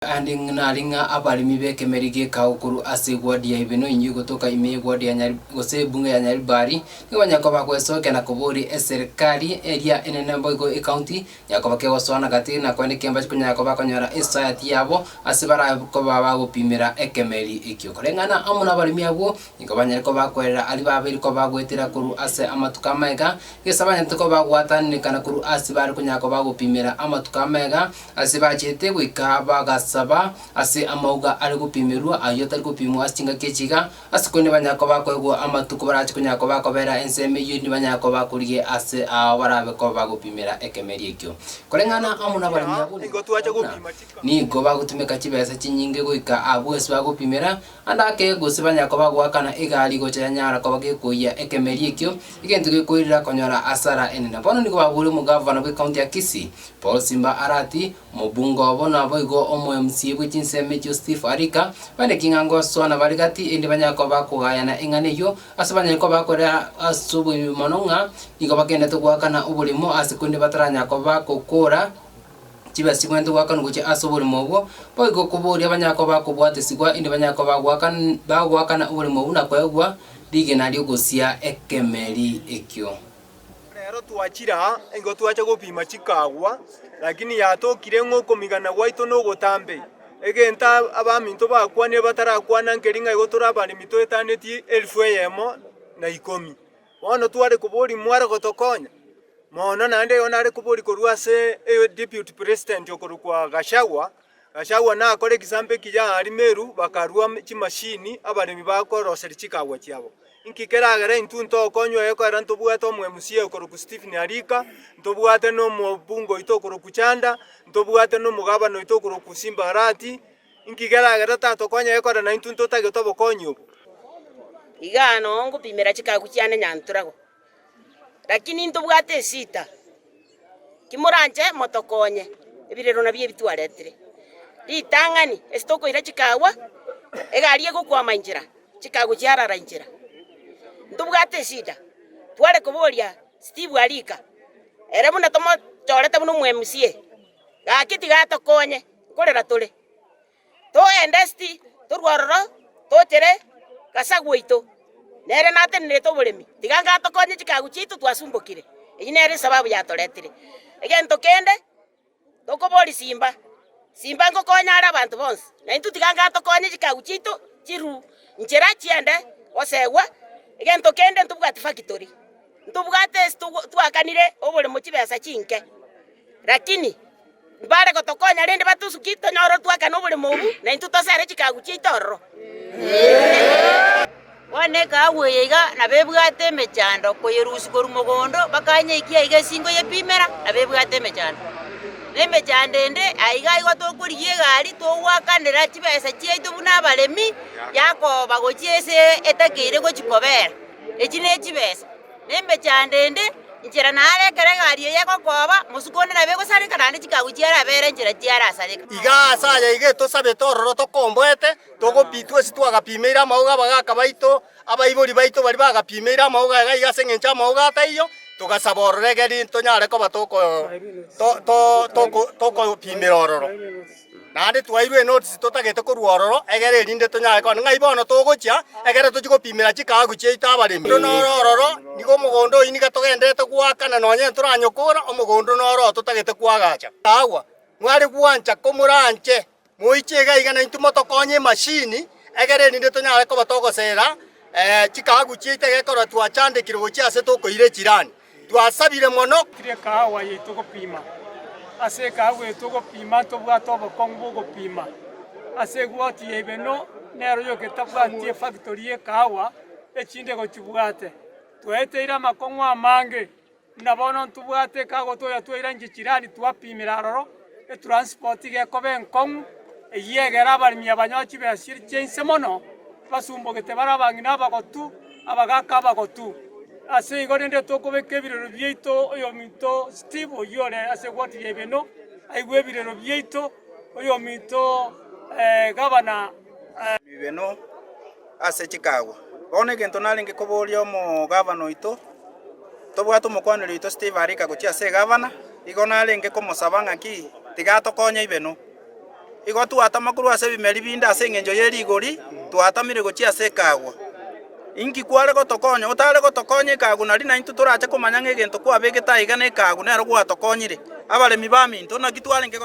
Anding nalinga abalimi bekemerige kaukuru ase gwadi ya ibeno inyi gotoka ime gwadi ya nyari gose bunge ya Nyaribari ngwanya koba kwesoke na kuburi serikali area enene mbogo county yakoba ke goswana gati na kwene kemba kunya koba konyora society yabo asibara koba bagupimira ekemeri ikyo korengana amuna abalimi abo ngabanya koba kwera ali babiri koba gwetira kuru ase amatuka mega gesabanya tukoba gwatani kana kuru asibara kunya koba gupimira amatuka mega asibachete gwika baga saba ase amauga ari gupimirwa ayo tari gupimwa asinga kechiga asikwene banyako bakwego amatuko barachi kunyako bakobera enseme yindi banyako bakuriye ase abarabe ko bagupimira ekemeri ekyo korengana amuna bari myabuli ni go bagutumeka kibesa kinyinge goika abwese bagupimira andake gose banyako bagwakana igali gocha nyara ko bagekuya ekemeri ekyo igentu gekoirira konyora asara enene bono niko baburi mu governor we county ya Kisii Paul Simba Arati mubungo bona boigo omo MC bw'inseme cyo Steve Arika bane kingango sona barigati indi banyako bakugayana ingane yo asabanye ko bakora asubu mononga niko bagenda to gwakana ubulimo asikundi bataranya ko bakokora kibasi kwento gwakana guche asubulimo bwo boigo kuburi abanyako bakubwate sigwa indi banyako bagwakana ubulimo buna kwegwa ligena lyo gosia ekemeri ekyo rero twachira ingo twacha gupima chikagwa lakini yatokire ngoko migana gwaito no gotambe egenta abaminto bakwane batarakwana nkeringa igotora bali mito etaneti 1010 wono tware kuburi mwara gotokonya mono nande yonare kuburi korwase deputy president okorukwa Gachagua na akore kisambe kija ari Meru bakarua chimashini abalimi bakorosera chikagwa cyabo inkikeragera intunto okonywa eko era ntobwate omwemusie okoruku Stephen Arika ntobwate no mubungo itokoruku Chanda ntobwate no mugabano itokoruku Simba Arati inkikeragera tato konya eko era na intunto tagetobo konyo igano ngupimira chikagu cyane nyanturago lakini ntobwate sita kimuranje motokonye ebirero nabye bitwaretire litangani estoko ira chikagwa egariye gukwama injira chikagu cyarara injira ndubwate sida tware kuboria Steve Arika ere buna tomo chorete buno mwemusie gakiti gatokonye korera tole to endesti turwaroro totere kasagwito nere natenere to bulemi tiganga tokonye chikaguchitu twasumbukire iyi nere sababu ya toretire egento kende tokobori simba ngokonya ara abantu bonse na intu tiganga tokonye chikaguchitu chiru njera chiende osegwa egento kende ntubwate factory ntubwate twakanire obole muchibesa chinke lakini bare gotokonya rende batusukito nyoro twakana obole mubu na intutosere chikagu chitoro wane kawe yiga na bebwate mechando koyerusi korumogondo bakanye ikia iga singo yepimera na bebwate mechando nembe chandende aiga igo tokuriye gari towakandira chibesa chietu buna balemi yako bagochiese etakire gochikobera echine chibesa nembe chandende injira nare kare gari yako koba musukone na bego sare karande chikaguchiara bere njira chiara sare iga saya ige to sabe tororo to kombwete togo pitwe sitwa gapimira mauga bagaka baito abaibori baito bari bagapimira mauga iga sengencha mauga taiyo tugasaborregeri tonyare ko batoko to pimira ororo nande twairwe notice totagete ko ruororo egere rinde tonyare ko ngai bono togocha egere tuchiko pimira chikagu cheita abaremi nororo nigo mugondo ini gatogendete gwakana nonye turanyokora omugondo noro totagete kwagacha agwa mwari gwancha komuranche muichega igana intumo tokonye machine egere rinde tonyare ko batogosera chikagu cheita gekora twachandikire gochi ase tokoire chirani twasabire mono kire kahawa yetu gupima ase kahawa yetu gupima tobwato bokongo gupima ase gwati yebeno nero yo ketabwatie factory ye kahawa echinde gochibwate tweteira makongo amange nabono tubwate kago toya twira ngichirani twapimira roro e transport ge kobenkong eyegera abalimi abanyochi besiri chense mono basumbo gete barabangina bagotu abagaka bagotu ase igorende tokobeke birero byeito oyo mito Steve oyore ase gwati yebeno aigwe birero byeito oyo mito gabana bibeno ase chikagwa bone gento nalinge koboria mo gavana ito tobwato mokwanero ito Steve Arika gochi ase gavana igona nalinge komosabanga ki tigato konya ibeno igo twatama korwa ase ebimeri binde ase eng'encho ya erigori twatamire gochia ase ekagwa inki kware gotokonya otare gotokonya ekagu nari na intu torache komanya ng'egento kwabegete aiga na ekagu nero gwatokonyire abaremi baminto naki twarenge